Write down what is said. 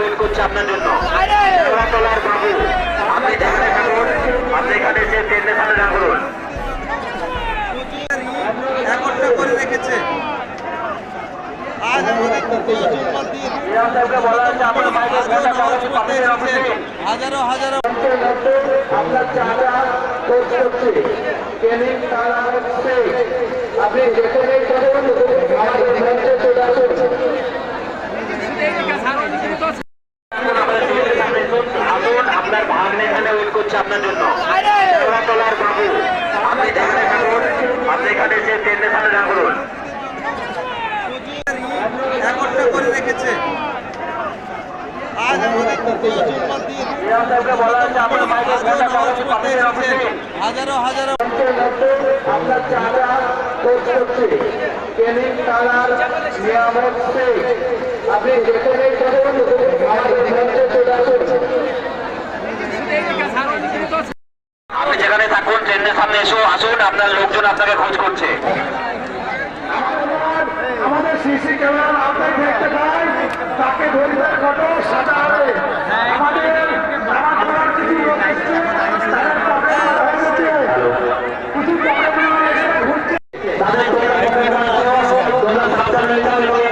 Wait করছে আপনার জন্য। তোলার বাবু আপনি যেখানে থাকুন, আপনি এখানে এসে ট্রেনের সামনে না করুন। একটা করে রেখেছে। আজ আমাদের তৃতীয় জুম্মার দিন। হাজারো হাজারো আপনি যেখানে আপনার ভাগ্নে এখানে ওয়েট করছে আপনার জন্য। তোলার বাবু আপনি যেখানে থাকুন, আপনি এখানে এসে ট্রেনের সামনে না করুন। একটা করে রেখেছে। আজ আমাদের তৃতীয় জুম্মার দিন। হাজারো হাজারো আপনার চাঁদা কোচ করছে কেনিং তালার নিয়ামত শেখ। আপনি যেখানে থাকুন, আমাদের মঞ্চে চলে আসুন। আপনি যেখানে থাকুন ট্রেনের সামনে এসো, আসুন, আপনার লোকজন আপনাকে খোঁজ করছে। আমাদের সিসি ক্যামেরা আপনাকে দেখতে পাই, তাকে ধরিবার ফটো সাদা হবে। আমাদের তাদের